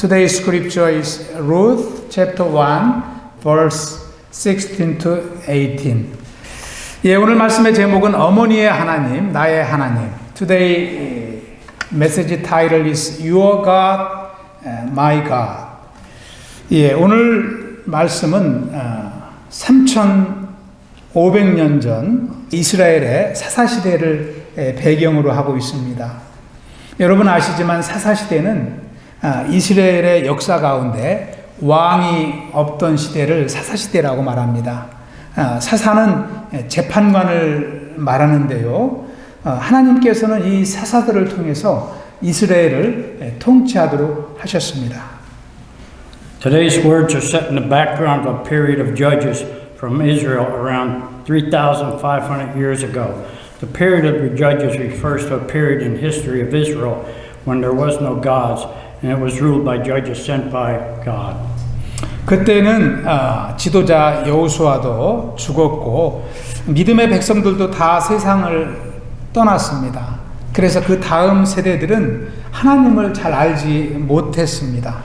Today's scripture is Ruth chapter 1 verse 16 to 18. 예, 오늘 말씀의 제목은 어머니의 하나님, 나의 하나님. Today message title is Your God, My God. 예, 오늘 말씀은 3,500년 전 이스라엘의 사사시대를 배경으로 하고 있습니다. 여러분 아시지만 사사시대는 이스라엘의 역사 가운데 왕이 없던 시대를 사사시대라고 말합니다. 사사는 재판관을 말하는데요. 하나님께서는 이 사사들을 통해서 이스라엘을 통치하도록 하셨습니다. Today's words are set in the background of a period of judges from Israel around 3,500 years ago. The period of the judges refers to a period in history of Israel when there was no gods and it was ruled by judges sent by God. 그때는 지도자 여호수아도 죽었고 믿음의 백성들도 다 세상을 떠났습니다. 그래서 그 다음 세대들은 하나님을 잘 알지 못했습니다.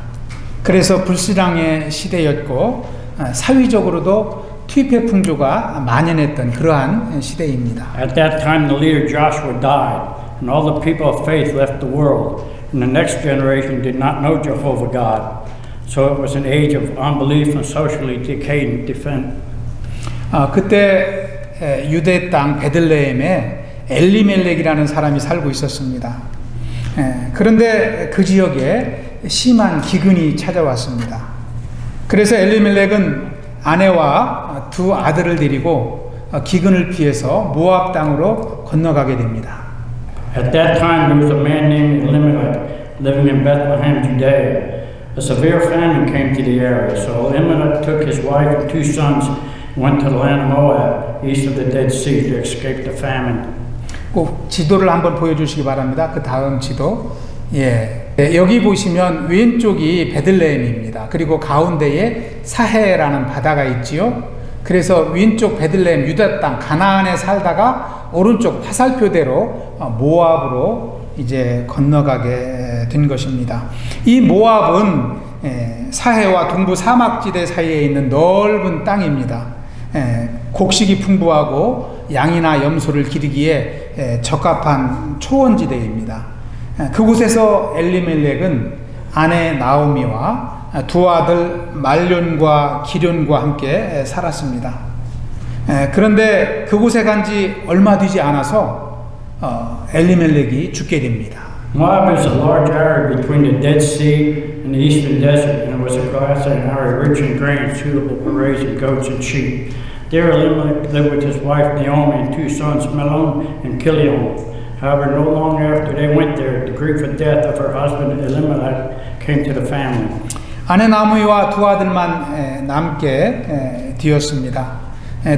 그래서 불신앙의 시대였고 사회적으로도 투입의 풍조가 만연했던 그러한 시대입니다. At that time the leader Joshua died and all the people of faith left the world and the next generation did not know Jehovah God. So it was an age of unbelief and socially decaying defense. 그때 유대 땅 베들레헴에 엘리멜렉이라는 사람이 살고 있었습니다. 그런데 그 지역에 심한 기근이 찾아왔습니다. 그래서 엘리멜렉은 아내와 두 아들을 데리고 기근을 피해서 모압 땅으로 건너가게 됩니다. At that time there was a man named Elimelech living in Bethlehem, Judea. A severe famine came to the area, so Elimelech took his wife and two sons and went to the land of Moab, east of the Dead Sea, to escape the famine. 꼭 지도를 한번 보여주시기 바랍니다. 그 다음 지도. 여기 보시면 왼쪽이 베들레헴입니다. 그리고 가운데에 사해라는 바다가 있지요. 그래서 왼쪽 베들레헴 유다 땅 가나안에 살다가 오른쪽 화살표대로 모압으로 이제 건너가게 된 것입니다. 이 모압은 사해와 동부 사막지대 사이에 있는 넓은 땅입니다. 곡식이 풍부하고 양이나 염소를 기르기에 적합한 초원지대입니다. 그곳에서 엘리멜렉은 아내 나오미와 두 아들 말론과 기련과 함께 살았습니다. 그런데 그곳에 간 지 얼마 되지 않아서 엘리멜렉이 죽게 됩니다. Moab is a large area between the Dead Sea and the eastern desert, and it was a grassland area rich in grain suitable for raising goats and sheep. There Elimelech lived with his wife Naomi and two sons, Mahlon and Chilion. However, no long after they went there, the grief of death of her husband Elimelech came to the family. 아내 나오미와 두 아들만 남게 되었습니다.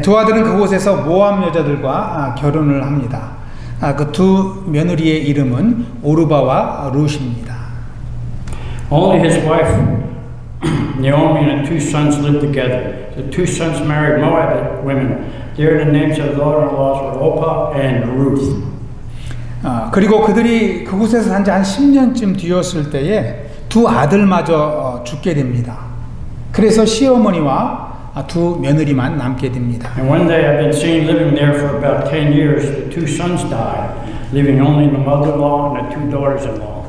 두 아들은 그곳에서 모압 여자들과 결혼을 합니다. 그 두 며느리의 이름은 오르바와 룻입니다. Only his wife Naomi and the two sons lived together. The two sons married Moabite women. There the names of the daughter-in-laws were Orpah and Ruth. 그리고 그들이 그곳에서 산 지 한 10년쯤 뒤였을 때에 두 아들마저 죽게 됩니다. 그래서 시어머니와 두 며느리만 남게 됩니다. And when they had been seen living there for about 10 years, the two sons died, leaving only the mother-in-law and the two daughters-in-law.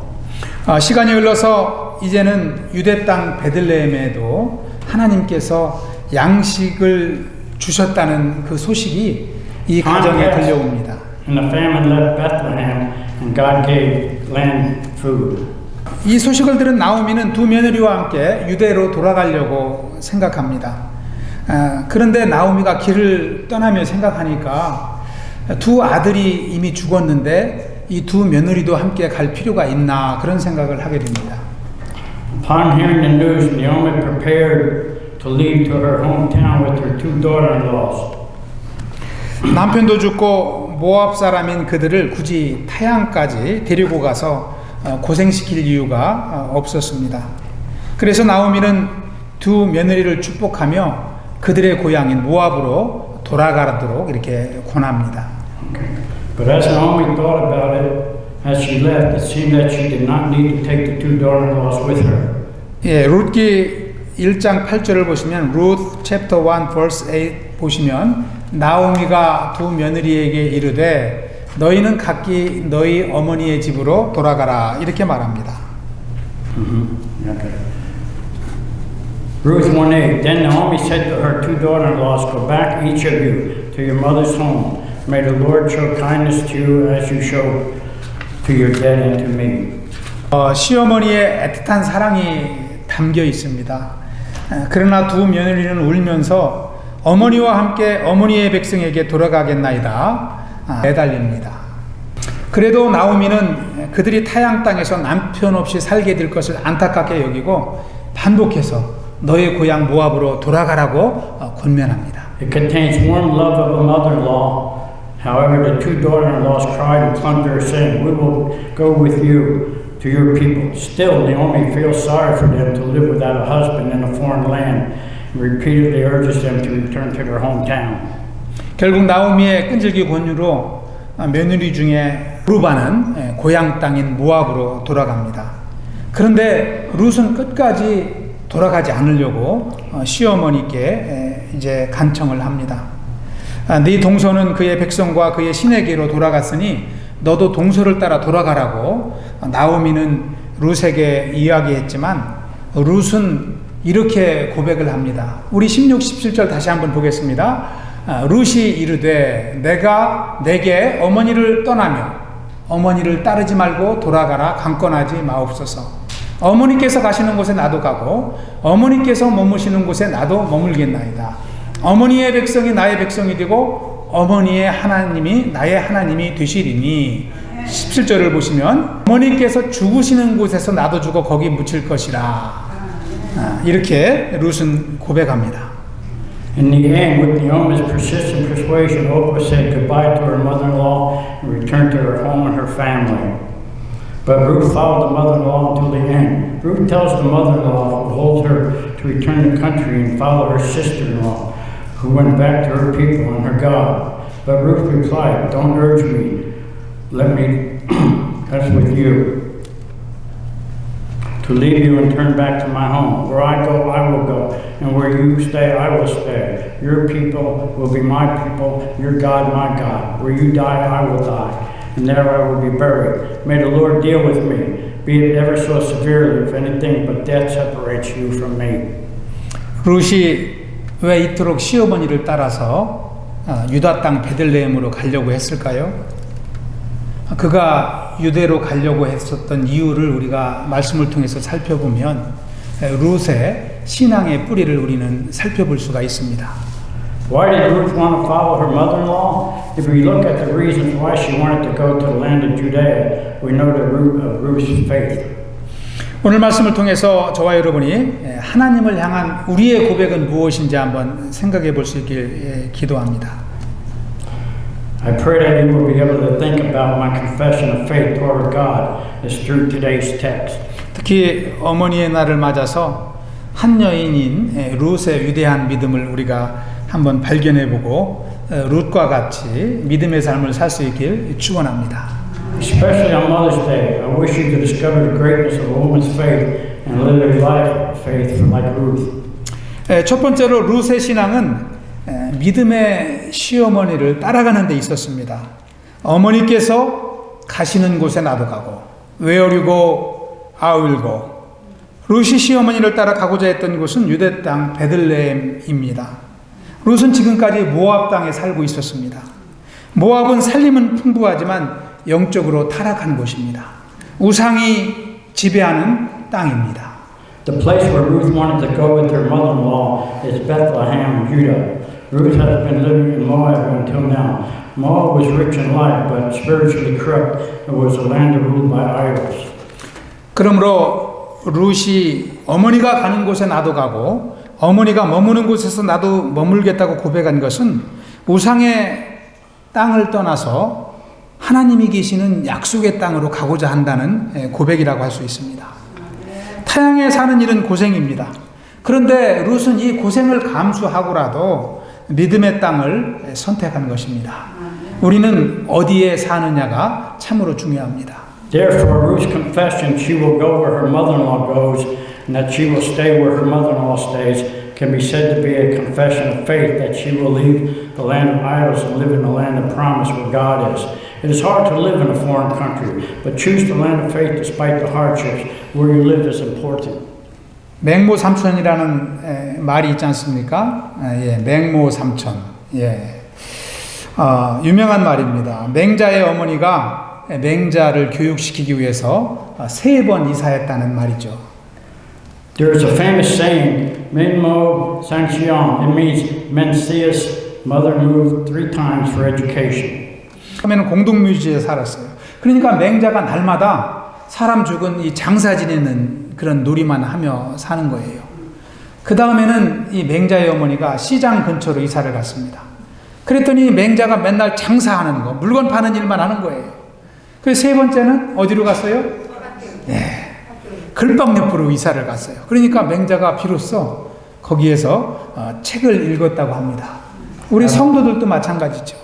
시간이 흘러서 이제는 유대 땅 베들레헴에도 하나님께서 양식을 주셨다는 그 소식이 이 가정에 들려옵니다. And the famine left Bethlehem, and God gave land food. 이 소식을 들은 나오미는 두 며느리와 함께 유대로 돌아가려고 생각합니다. 그런데 나오미가 길을 떠나며 생각하니까 두 아들이 이미 죽었는데 이 두 며느리도 함께 갈 필요가 있나 그런 생각을 하게 됩니다. Upon hearing the news, Naomi prepared to leave to her hometown with her two daughter-in-laws. 남편도 죽고 모압 사람인 그들을 굳이 타향까지 데리고 가서 고생시킬 이유가 없었습니다. 그래서 나오미는 두 며느리를 축복하며 그들의 고향인 모압으로 돌아가도록 이렇게 권합니다. But as Naomi thought about it, as she left, it seemed that she did not need to take the two daughter-in-laws with her. 예, 룻기 1장 8절을 보시면 Ruth chapter 1 verse 8 보시면 나오미가 두 며느리에게 이르되 너희는 각기 너희 어머니의 집으로 돌아가라 이렇게 말합니다. Okay. Ruth 1:8. Then Naomi said to her two daughter-in-laws, "Go back, each of you, to your mother's home. May the Lord show kindness to you as you show to your dead and to me." 시어머니의 애틋한 사랑이 담겨 있습니다. 그러나 두 며느리는 울면서 어머니와 함께 어머니의 백성에게 돌아가겠나이다 매달립니다. 그래도 나오미는 그들이 타양 땅에서 남편 없이 살게 될 것을 안타깝게 여기고 반복해서 너의 고향 모압으로 돌아가라고 권면합니다. It contains warm love of a mother-in-law. However, the two daughter-in-laws cried and clung to her, saying, "We will go with you to your people." Still, Naomi feels sorry for them to live without a husband in a foreign land and repeatedly urges them to return to their hometown. 결국 나오미의 끈질기 권유로 며느리 중에 루바는 고향 땅인 모압으로 돌아갑니다. 그런데 룻은 끝까지 돌아가지 않으려고 시어머니께 이제 간청을 합니다. 네 동서는 그의 백성과 그의 신에게로 돌아갔으니 너도 동서를 따라 돌아가라고 나오미는 룻에게 이야기했지만 룻은 이렇게 고백을 합니다. 우리 16, 17절 다시 한번 보겠습니다. 룻이 이르되 내가 내게 어머니를 떠나며 어머니를 따르지 말고 돌아가라 강권하지 마옵소서. 어머니께서 가시는 곳에 나도 가고 어머니께서 머무시는 곳에 나도 머물겠나이다. 어머니의 백성이 나의 백성이 되고 어머니의 하나님이 나의 하나님이 되시리니 17절을 보시면 어머니께서 죽으시는 곳에서 나도 죽어 거기 묻힐 것이라 이렇게 룻은 고백합니다. In the end, with Naomi's persistent persuasion, Orpah said goodbye to her mother-in-law and returned to her home and her family. But Ruth followed the mother-in-law until the end. Ruth tells the mother-in-law who holds her to return to the country and follow her sister-in-law, who went back to her people and her God. But Ruth replied, "Don't urge me. Let me rest with you, to leave you and turn back to my home. Where I go, I will go, and where you stay, I will stay. Your people will be my people, your God, my God. Where you die, I will die, and there I will be buried. May the Lord deal with me, be it ever so severely, if anything but death separates you from me." 룻이 왜 이토록 시어머니를 따라서 유다 땅 베들레헴으로 가려고 했을까요? 그가 유대로 가려고 했었던 이유를 우리가 말씀을 통해서 살펴보면 룻의 신앙의 뿌리를 우리는 살펴볼 수가 있습니다. Why did Ruth want to follow her mother-in-law? If we look at the reasons why she wanted to go to the land of Judea, we know the root of Ruth's faith. 오늘 말씀을 통해서 저와 여러분이 하나님을 향한 우리의 고백은 무엇인지 한번 생각해 볼 수 있길 기도합니다. I pray that you will be able to think about my confession of faith toward God as through today's text. 특히 어머니의 날을 맞아서 한 여인인 룻의 위대한 믿음을 우리가 한번 발견해보고 룻과 같이 믿음의 삶을 살 수 있길 축원합니다. Especially on Mother's Day, I wish you to discover the greatness of a woman's faith and live a life of faith like Ruth. 첫 번째로 룻의 신앙은 믿음의 시어머니를 따라가는 데 있었습니다. 어머니께서 가시는 곳에 나도 가고 Where you go, I will go. 룻이 시어머니를 따라 가고자 했던 곳은 유대 땅 베들레헴입니다. 룻은 지금까지 모압 땅에 살고 있었습니다. 모압은 살림은 풍부하지만 영적으로 타락한 곳입니다. 우상이 지배하는 땅입니다. The place where Ruth wanted to go with her mother-in-law is Bethlehem, Judah. Ruth has been living in Moab until now. Moab was rich in life, but spiritually corrupt. It was a land ruled by idols. 그러므로 룻이 어머니가 가는 곳에 나도 가고 어머니가 머무는 곳에서 나도 머물겠다고 고백한 것은 우상의 땅을 떠나서 하나님이 계시는 약속의 땅으로 가고자 한다는 고백이라고 할 수 있습니다. 타향에 사는 일은 고생입니다. 그런데 룻은 이 고생을 감수하고라도 믿음의 땅을 선택한 것입니다. 우리는 어디에 사느냐가 참으로 중요합니다. Therefore, Ruth's confession, she will go where her mother-in-law goes, and that she will stay where her mother-in-law stays can be said to be a confession of faith that she will leave the land of idols and live in the land of promise where God is. It is hard to live in a foreign country, but choose the land of faith despite the hardships. Where you live is important. 맹모 삼촌이라는 말이 있지 않습니까? 예, 맹모 삼촌. 예. 유명한 말입니다. 맹자의 어머니가 맹자를 교육시키기 위해서 3번 이사했다는 말이죠. There is a famous saying, Menmo Sanxion. It means Mencius' mother moved 3 times for education. 처음에는 공동묘지에 살았어요. 그러니까 맹자가 날마다 사람 죽은 이 장사 지내는 그런 놀이만 하며 사는 거예요. 그 다음에는 이 맹자의 어머니가 시장 근처로 이사를 갔습니다. 그랬더니 맹자가 맨날 장사하는 거, 물건 파는 일만 하는 거예요. 그래서 3번째는 어디로 갔어요? 네. 글방 옆으로 이사를 갔어요. 그러니까 맹자가 비로소 거기에서 책을 읽었다고 합니다. 우리 성도들도 마찬가지죠.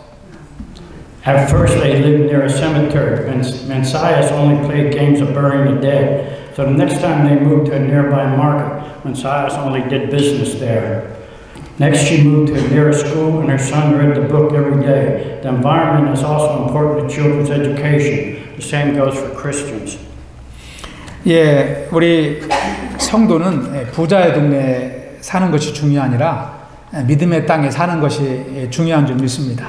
At first they lived near a cemetery, and Mencius only played games of burying the dead. So the next time they moved to a nearby market, Mencius only did business there. Next she moved to a near school, and her son read the book every day. The environment is also important to children's education. The same goes for Christians. 예, 우리 성도는 부자의 동네에 사는 것이 중요한 아니라 믿음의 땅에 사는 것이 중요한 줄 믿습니다.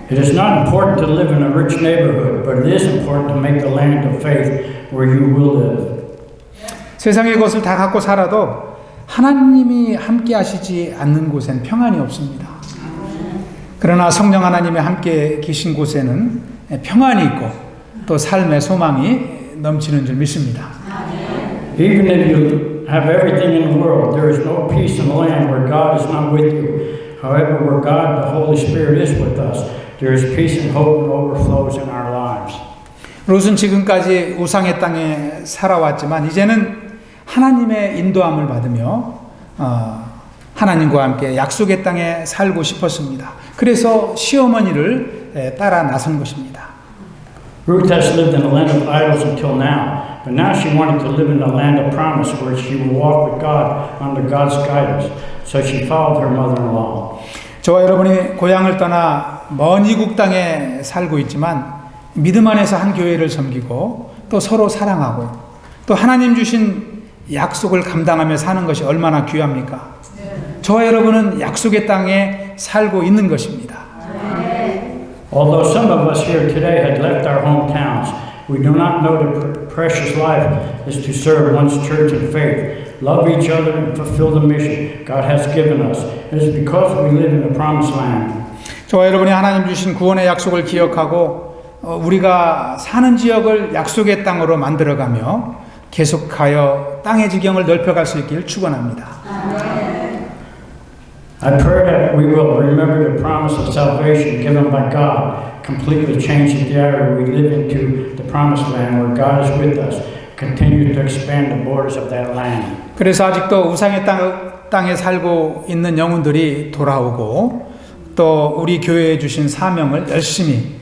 It is not important to live in a rich neighborhood, but it is important to make the land of faith where you will live. 세상의 것을 다 갖고 살아도 하나님이 함께 하시지 않는 곳엔 평안이 없습니다. 그러나 성령 하나님이 함께 계신 곳에는 평안이 있고 또 삶의 소망이 넘치는 줄 믿습니다. Even if you have everything in the world, there is no peace in the land where God is not with you. However, where God, the Holy Spirit, is with us, there is peace and hope that overflows in our lives. 롯은 지금까지 우상의 땅에 살아왔지만 이제는 하나님의 인도함을 받으며 하나님과 함께 약속의 땅에 살고 싶었습니다. 그래서 시어머니를 따라 나선 것입니다. Ruth has lived in the land of idols until now, but now she wanted to live in the land of promise where she would walk with God under God's guidance. So she followed her mother-in-law. 저와 여러분이 고향을 떠나 먼 이국 땅에 살고 있지만 믿음 안에서 한 교회를 섬기고 또 서로 사랑하고 또 하나님 주신 약속을 감당하며 사는 것이 얼마나 귀합니까? 저와 여러분은 약속의 땅에 살고 있는 것입니다. Although some of us here today had left our hometowns, we do not know the precious life is to serve one's church in faith, love each other, and fulfill the mission God has given us. It is because we live in the promised land. 저와 여러분이 하나님 주신 구원의 약속을 기억하고 우리가 사는 지역을 약속의 땅으로 만들어가며 계속하여 땅의 지경을 넓혀갈 수 있기를 축원합니다. I pray that we will remember the promise of salvation given by God, completely changing the area we live into the promised land where God is with us, continue to expand the borders of that land. 그래서 아직도 우상의 땅에 살고 있는 영혼들이 돌아오고 또 우리 교회에 주신 사명을 열심히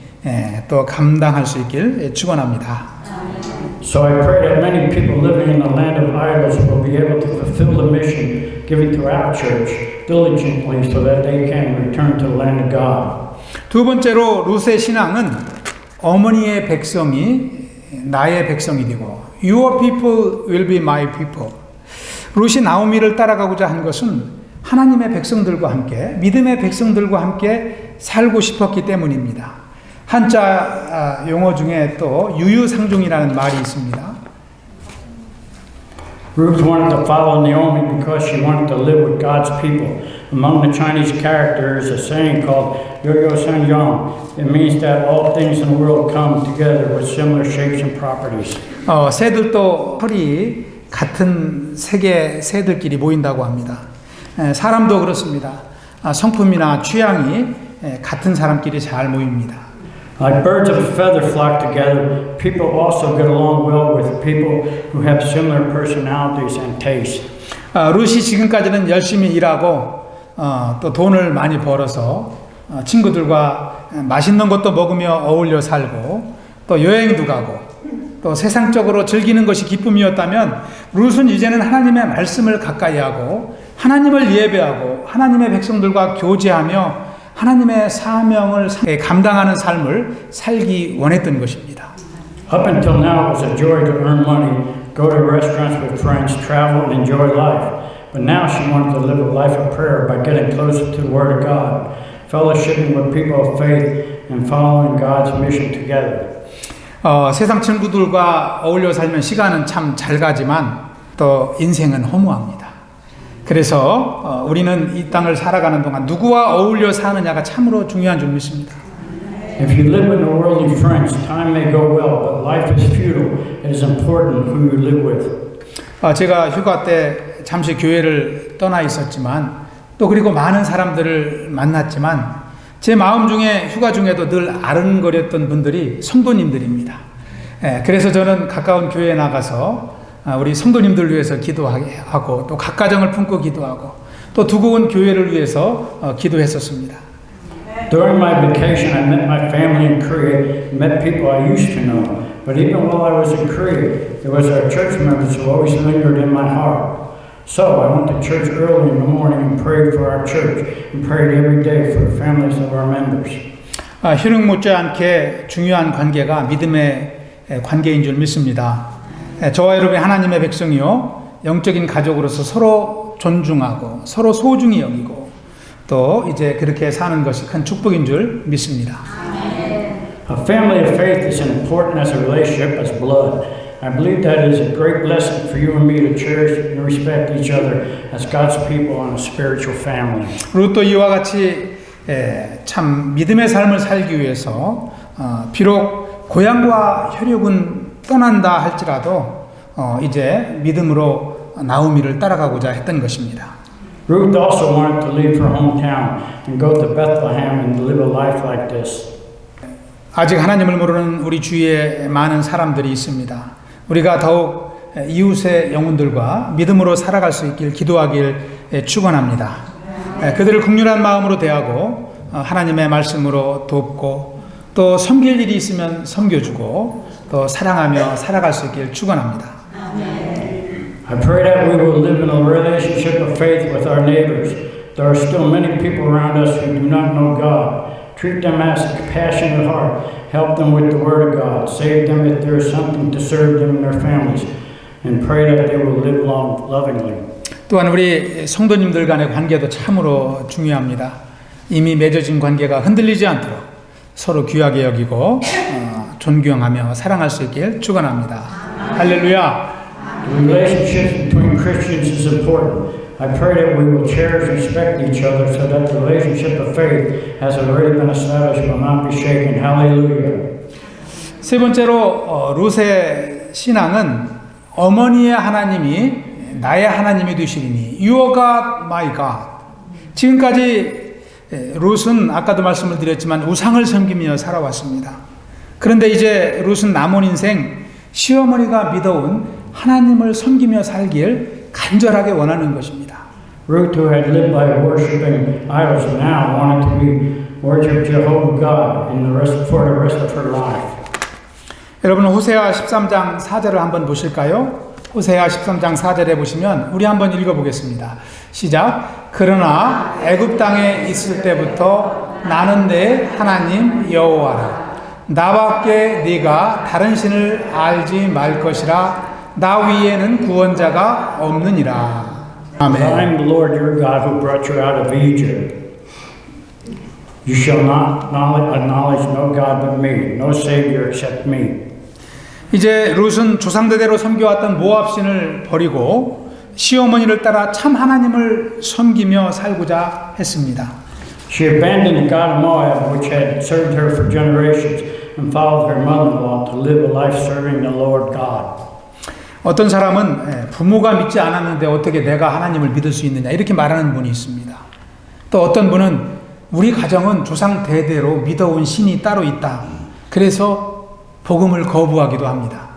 또 감당할 수 있길 축원합니다. So I pray that many people living in the land of idols will be able to fulfill the mission given to our church diligently so that they can return to the land of God. 두 번째로 룻의 신앙은 어머니의 백성이 나의 백성이 되고 Your people will be my people. 룻이 나오미를 따라가고자 한 것은 하나님의 백성들과 함께 믿음의 백성들과 함께 살고 싶었기 때문입니다. 한자 용어 중에 또 유유상종이라는 말이 있습니다. Ruth wanted to follow Naomi because she wanted to live with God's people. Among the Chinese characters, a saying called Yo-Yo Sanyong. It means that all things in the world come together with similar shapes and properties. 새들도 털이 같은 색의 새들끼리 모인다고 합니다. 사람도 그렇습니다. 성품이나 취향이 같은 사람끼리 잘 모입니다. Like birds of a feather flock together, people also get along well with people who have similar personalities and tastes. 룻이 지금까지는 열심히 일하고 또 돈을 많이 벌어서 친구들과 맛있는 것도 먹으며 어울려 살고 또 여행도 가고 또 세상적으로 즐기는 것이 기쁨이었다면 룻은 이제는 하나님의 말씀을 가까이 하고 하나님을 예배하고 하나님의 백성들과 교제하며 하나님의 사명을 감당하는 삶을 살기 원했던 것입니다. Up until now, it was a joy to earn money, go to restaurants with friends, travel, and enjoy life. But now she wanted to live a life of prayer by getting closer to the Word of God, fellowshipping with people of faith, and following God's mission together. 세상 친구들과 어울려 살면 시간은 참 잘 가지만 또 인생은 허무합니다. 그래서 우리는 이 땅을 살아가는 동안 누구와 어울려 사느냐가 참으로 중요한 줄 믿습니다. If you live with worldly friends, time may go well, but life is futile. It is important who you live with. 제가 휴가 때 잠시 교회를 떠나 있었지만 또 그리고 많은 사람들을 만났지만 제 마음 중에 휴가 중에도 늘 아른거렸던 분들이 성도님들입니다. 그래서 저는 가까운 교회에 나가서 우리 성도님들 위해서 기도하고 또 각가정을 품고 기도하고 또 두고 온 교회를 위해서 기도했었습니다. During my vacation, I met my family in Korea, met people I used to know. But even while I was in Korea, there was our church members who always lingered in my heart. So I went to church early in the morning and prayed for our church and prayed every day for the families of our members. 희능 못지않게 중요한 관계가 믿음의 관계인 줄 믿습니다. 저와 여러분이 하나님의 백성이요 영적인 가족으로서 서로 존중하고 서로 소중히 여기고 또 이제 그렇게 사는 것이 큰 축복인 줄 믿습니다. A family of faith is as important as a relationship as blood. I believe that is a great blessing for you and me to cherish and respect each other as God's people and a spiritual family. 룻도 이와 같이 참 믿음의 삶을 살기 위해서 비록 고향과 혈육은 떠난다 할지라도 이제 믿음으로 나오미를 따라가고자 했던 것입니다. Ruth also wanted to leave her hometown and go to Bethlehem and live a life like this. 아직 하나님을 모르는 우리 주위에 많은 사람들이 있습니다. 우리가 더욱 이웃의 영혼들과 믿음으로 살아갈 수 있길 기도하길 축원합니다. 그들을 긍휼한 마음으로 대하고 하나님의 말씀으로 돕고 또 섬길 일이 있으면 섬겨주고 또 사랑하며 살아갈 수 있길 축원합니다. I pray that we will live in a relationship of faith with our neighbors. There are still many people around us who do not know God. Treat them as a compassionate heart. Help them with the Word of God. Save them if there is something to serve them and their families. And pray that they will live long lovingly. 또한 우리 성도님들 간의 관계도 참으로 중요합니다. 이미 맺어진 관계가 흔들리지 않도록 서로 귀하게 여기고 존경하며 사랑할 수 있길 축원합니다. 할렐루야. The relationships between Christians is important. I pray that we will cherish and respect each other so that the relationship of faith has already been established will not be shaken. Hallelujah. 세 번째로 룻의 신앙은 어머니의 하나님이 나의 하나님이 되시리니 You are God, my God. 지금까지 룻은 아까도 말씀을 드렸지만 우상을 섬기며 살아왔습니다. 그런데 이제 룻은 남은 인생 시어머니가 믿어온 하나님을 섬기며 살길 간절하게 원하는 것입니다. Ruth, who had lived by worshiping idols, now wanted to be worship Jehovah God for the rest of her life. 여러분 호세아 13장 4절을 한번 보실까요? 호세아 13장 4절에 보시면 우리 한번 읽어보겠습니다. 시작. 그러나 애굽 땅에 있을 때부터 나는 내 하나님 여호와라. 나밖에 네가 다른 신을 알지 말 것이라. 나 위에는 구원자가 없느니라. 아멘. I am the Lord your God who brought you out of Egypt. You shall not acknowledge no God but me, no Savior except me. 이제 룻은 조상대대로 섬겨왔던 모압 신을 버리고 시어머니를 따라 참 하나님을 섬기며 살고자 했습니다. She abandoned the God of Moab, which had served her for generations, and followed her mother-in-law to live a life serving the Lord God. 어떤 사람은 부모가 믿지 않았는데 어떻게 내가 하나님을 믿을 수 있느냐 이렇게 말하는 분이 있습니다. 또 어떤 분은 우리 가정은 조상 대대로 믿어온 신이 따로 있다. 그래서 복음을 거부하기도 합니다.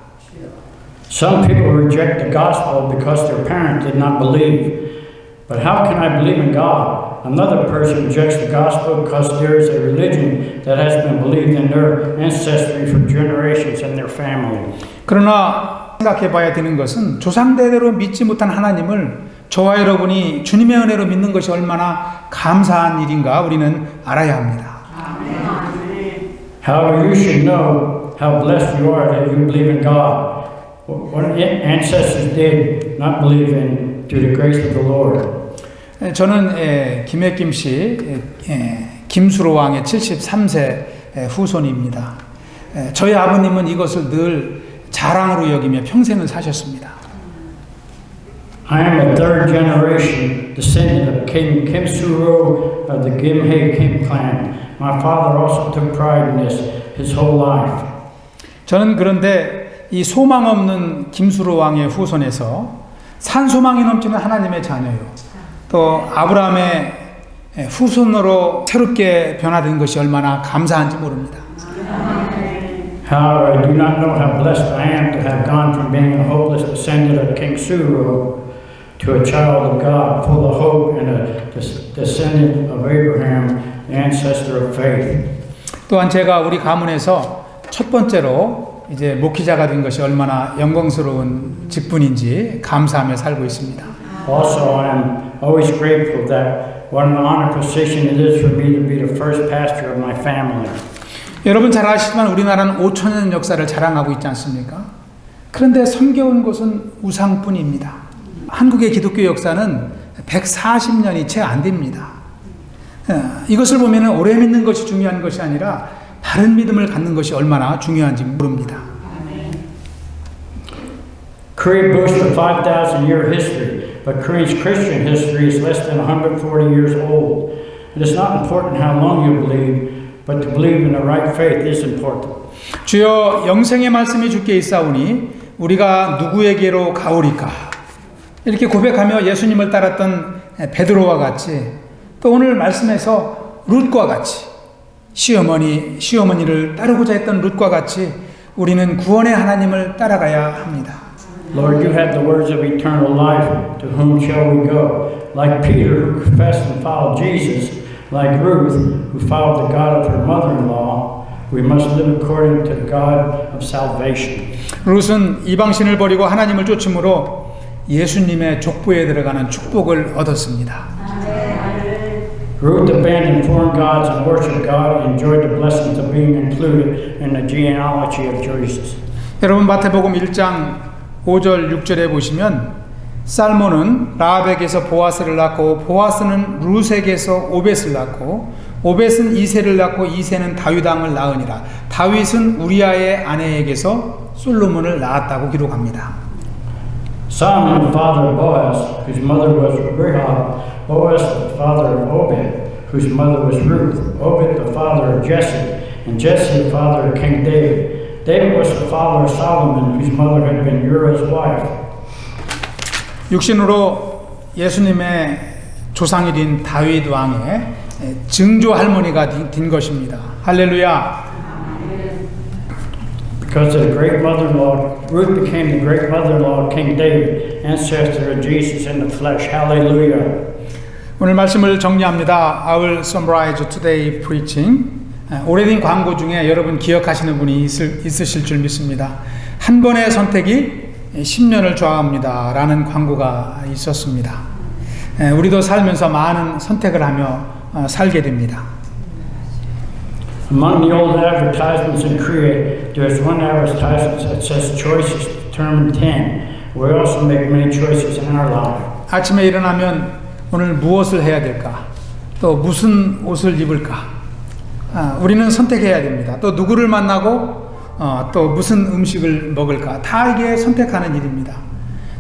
Some people reject the gospel because their parents did not believe. But how can I believe in God? Another person rejects the gospel because there is a religion that has been believed in their ancestry for generations and their family. 그러나 생각해 봐야 되는 것은 조상대대로 믿지 못한 하나님을 저와 여러분이 주님의 은혜로 믿는 것이 얼마나 감사한 일인가 우리는 알아야 합니다. However, you should know how blessed you are that you believe in God. What ancestors did not believe in through the grace of the Lord. 저는 김혜김 씨, 김수로 왕의 73세 후손입니다. 저희 아버님은 이것을 늘 자랑으로 여기며 평생을 사셨습니다. I am a third generation descendant of King Kim Suro of the Gimhae Kim clan. My father also took pride in this his whole life. 저는 그런데 이 소망 없는 김수로 왕의 후손에서 산소망이 넘치는 하나님의 자녀요. 또 아브라함의 후손으로 새롭게 변화된 것이 얼마나 감사한지 모릅니다. However, I do not know how blessed I am to have gone from being a hopeless descendant of King Suro to a child of God, full of hope and a descendant of Abraham, the ancestor of faith. 또한 제가 우리 가문에서 첫 번째로 이제 목회자가 된 것이 얼마나 영광스러운 직분인지 감사하며 살고 있습니다. Also, I am always grateful that what an honor position it is for me to be the first pastor of my family. 여러분 잘 아시지만 우리나라는 5천년 역사를 자랑하고 있지 않습니까? 그런데 섬겨온 곳은 우상뿐입니다. 한국의 기독교 역사는 140년이 채 안 됩니다. 이것을 보면 오래 믿는 것이 중요한 것이 아니라 바른 믿음을 갖는 것이 얼마나 중요한지 모릅니다. Korea boasts a 5,000-year history, but Korea's Christian history is less than 140 years old. It is not important how long you believe, but to believe in the right faith is important. 주여 영생의 말씀이 주께 있사오니 우리가 누구에게로 가오리까? 이렇게 고백하며 예수님을 따랐던 베드로와 같이 또 오늘 말씀에서 룻과 같이 시어머니를 따르고자 했던 룻과 같이 우리는 구원의 하나님을 따라가야 합니다. Lord, you have the words of eternal life. To whom shall we go? Like Peter, who confessed and followed Jesus, like Ruth, who followed the God of her mother-in-law, we must live according to the God of salvation. 룻은 이방신을 버리고 하나님을 쫓음으로 예수님의 족보에 들어가는 축복을 얻었습니다. Ruth abandoned foreign gods and worshiped God and enjoyed the blessings of being included in the genealogy of Jesus. 여러분 마태복음 1장 5절 6절에 보시면 살몬은 라합에게서 보아스를 낳고 보아스는 룻에게서 오벳을 낳고 오벳은 이새를 낳고 이새는 다윗 왕을 낳으니라. 다윗은 우리아의 아내에게서 솔로몬을 낳았다고 기록합니다. Solomon, the father of Boaz, whose mother was Rahab, Boaz, the father of Obed, whose mother was Ruth, Obed, the father of Jesse, and Jesse, the father of King David. David was the father of Solomon, whose mother had been Uriah's wife. 육신으로 예수님의 조상이 된 다윗 왕의 증조 할머니가 된 것입니다. 할렐루야. Because of the great mother-in-law, Ruth became the great mother-in-law of King David, ancestor of Jesus in the flesh. Hallelujah. 오늘 말씀을 정리합니다. I will summarize today preaching. 오래된 광고 중에 여러분 기억하시는 분이 있으실 줄 믿습니다. 한 번의 선택이 10년을 좌우합니다 라는 광고가 있었습니다. 우리도 살면서 많은 선택을 하며 살게 됩니다. Among the old advertisements in Korea, there's one advertisement that says choices determine 10. We also make many choices in our life. 아침에 일어나면 오늘 무엇을 해야 될까? 또 무슨 옷을 입을까? 우리는 선택해야 됩니다. 또 누구를 만나고 또 무슨 음식을 먹을까? 다 이게 선택하는 일입니다.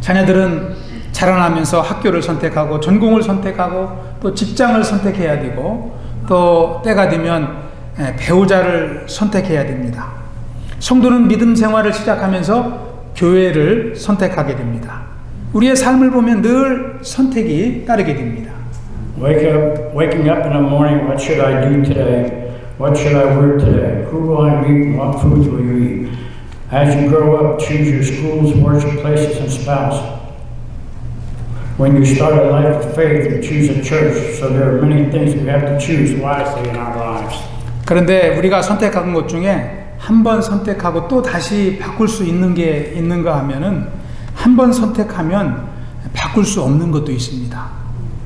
자녀들은 자라나면서 학교를 선택하고 전공을 선택하고 또 직장을 선택해야 되고 또 때가 되면 배우자를 선택해야 됩니다. 성도는 믿음 생활을 시작하면서 교회를 선택하게 됩니다. 우리의 삶을 보면 늘 선택이 따르게 됩니다. Waking up in the morning, what should I do today? What should I wear today? Who will I meet and what foods will you eat? As you grow up, choose your schools, worship places, and spouse. When you start a life of faith, you choose a church. So there are many things we have to choose wisely in our lives. 그런데 우리가 선택한 것 중에 한 번 선택하고 또 다시 바꿀 수 있는 게 있는가 하면은 한 번 선택하면 바꿀 수 없는 것도 있습니다.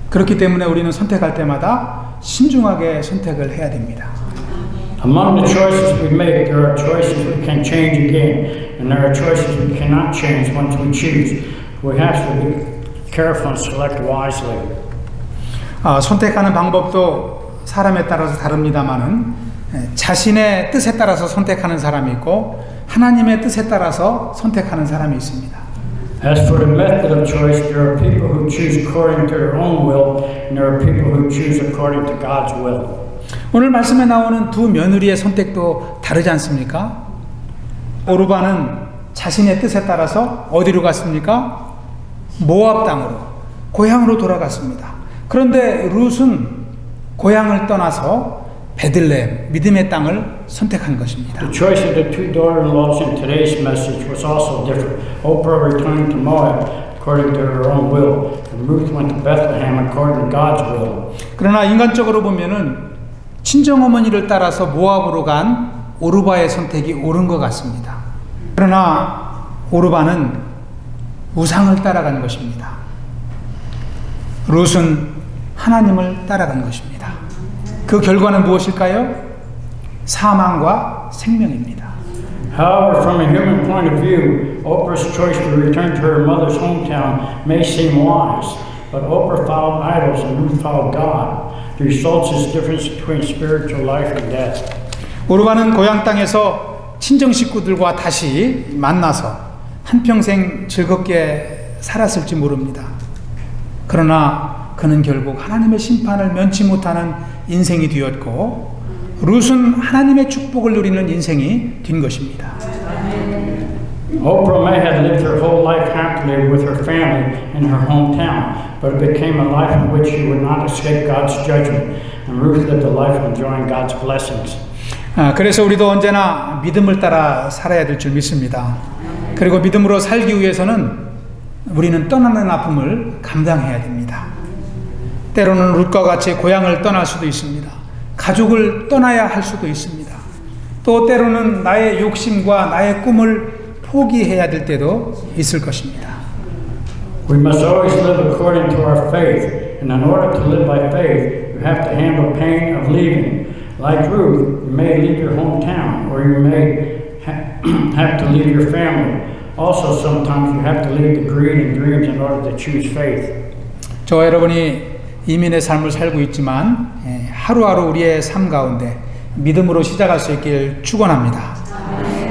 그렇기 때문에 우리는 선택할 때마다 신중하게 선택을 해야 됩니다. Among the choices we make, there are choices we can change again, and there are choices we cannot change once we choose. We have to be careful and select wisely. 선택하는 방법도 사람에 따라서 다릅니다만은 자신의 뜻에 따라서 선택하는 사람이 있고 하나님의 뜻에 따라서 선택하는 사람이 있습니다. As for the method of choice, there are people who choose according to their own will, and there are people who choose according to God's will. 오늘 말씀에 나오는 두 며느리의 선택도 다르지 않습니까? 오르반은 자신의 뜻에 따라서 어디로 갔습니까? 모압 땅으로, 고향으로 돌아갔습니다. 그런데 룻은 고향을 떠나서 베들레헴, 믿음의 땅을 선택한 것입니다. The choice of the two daughter-in-laws in today's message was also different. Oprah returned to Moab according to her own will, and Ruth went to Bethlehem according to God's will. 그러나 인간적으로 보면은 친정어머니를 따라서 모압으로 간 오르바의 선택이 옳은 것 같습니다. 그러나 오르바는 우상을 따라간 것입니다. 룻은 하나님을 따라간 것입니다. 그 결과는 무엇일까요? 사망과 생명입니다. However, from a human point of view, Oprah's choice to return to her mother's hometown may seem wise, but Oprah followed idols and Ruth followed God. The result is difference between spiritual life and death. 오르바는 고향 땅에서 친정 식구들과 다시 만나서 한평생 즐겁게 살았을지 모릅니다. 그러나 그는 결국 하나님의 심판을 면치 못하는 인생이 되었고 룻은 하나님의 축복을 누리는 인생이 된 것입니다. Oprah may have lived her whole life happily with her family in her hometown, but it became a life in which she would not escape God's judgment, and Ruth lived a life enjoying God's blessings. 그래서 우리도 언제나 믿음을 따라 살아야 될 줄 믿습니다. 그리고 믿음으로 살기 위해서는 우리는 떠나는 아픔을 감당해야 됩니다. 때로는 룻과 같이 고향을 떠날 수도 있습니다. 가족을 떠나야 할 수도 있습니다. 또 때로는 나의 욕심과 나의 꿈을 포기해야 될 때도 있을 것입니다. We must always live according to our faith, and in order to live by faith, you have to handle pain of leaving. Like Ruth, you may leave your hometown, or you may have to leave your family. Also, sometimes you have to leave the greed and dreams in order to choose faith. 저와 여러분이 이민의 삶을 살고 있지만 하루하루 우리의 삶 가운데 믿음으로 시작할 수 있길 축원합니다.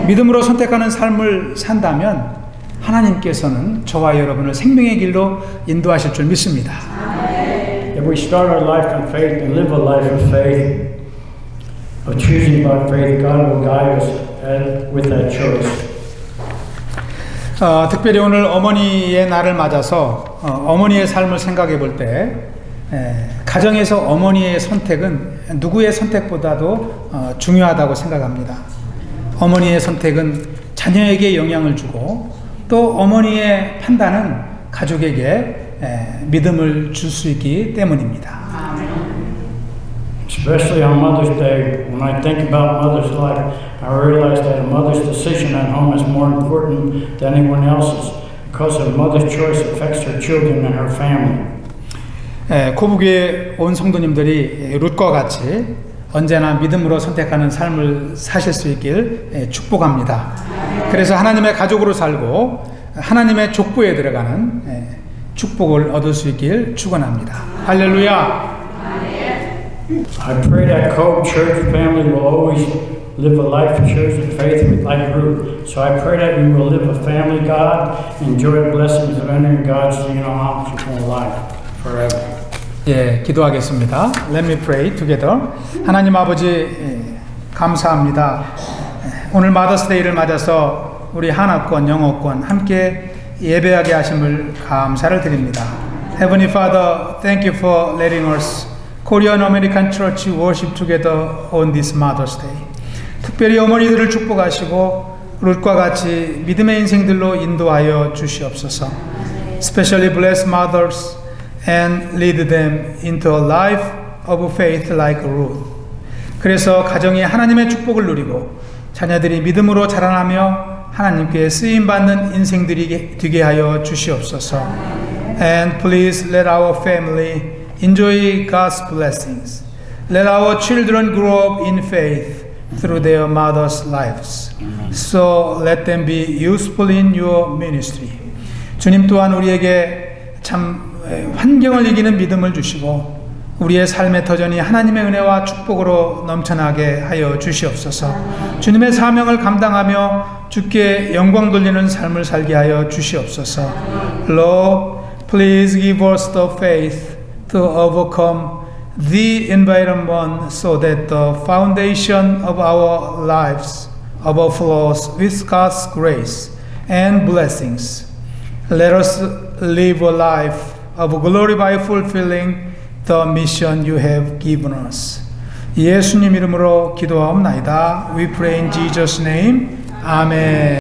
믿음으로 선택하는 삶을 산다면 하나님께서는 저와 여러분을 생명의 길로 인도하실 줄 믿습니다. If we start our life in faith and live a life of faith, of choosing by faith, God will guide us with that choice. 특별히 오늘 어머니의 날을 맞아서 어머니의 삶을 생각해 볼 때 가정에서 어머니의 선택은 누구의 선택보다도 중요하다고 생각합니다. 어머니의 선택은 자녀에게 영향을 주고 또 어머니의 판단은 가족에게 믿음을 줄 수 있기 때문입니다. Especially on Mother's Day, when I think about mother's life, I realize that a mother's decision at home is more important than anyone else's because a mother's choice affects her children and her family. 코북에 온 성도님들이 룻과 같이 언제나 믿음으로 선택하는 삶을 사실 수 있길 축복합니다. 그래서 하나님의 가족으로 살고 하나님의 족보에 들어가는 축복을 얻을 수 있길 축원합니다. 할렐루야. I pray that Cove Church family will always live a life of church and faith like Ruth. So I pray that you will live a family God, enjoy the blessings of entering God's optional life forever. 예, 기도하겠습니다. Let me pray together. 하나님 아버지 감사합니다. 오늘 마더스데이를 맞아서 우리 하나권, 영어권 함께 예배하게 하심을 감사를 드립니다. Heavenly Father, thank you for letting us Korean American Church worship together on this Mother's Day. 특별히 어머니들을 축복하시고 룻과 같이 믿음의 인생들로 인도하여 주시옵소서. Especially bless mothers and lead them into a life of faith like Ruth. 그래서 가정이 하나님의 축복을 누리고 자녀들이 믿음으로 자라나며 하나님께 쓰임받는 인생들이 되게 하여 주시옵소서. And please let our family enjoy God's blessings. Let our children grow up in faith through their mothers' lives. So let them be useful in your ministry. 주님 또한 우리에게 참 환경을 이기는 믿음을 주시고 우리의 삶의 터전이 하나님의 은혜와 축복으로 넘쳐나게 하여 주시옵소서. 주님의 사명을 감당하며 주께 영광 돌리는 삶을 살게 하여 주시옵소서. Lord, please give us the faith to overcome the environment so that the foundation of our lives overflows with God's grace and blessings. Let us live a life of glory by fulfilling the mission you have given us. 예수님 이름으로 기도하옵나이다. We pray in Jesus' name. 아멘.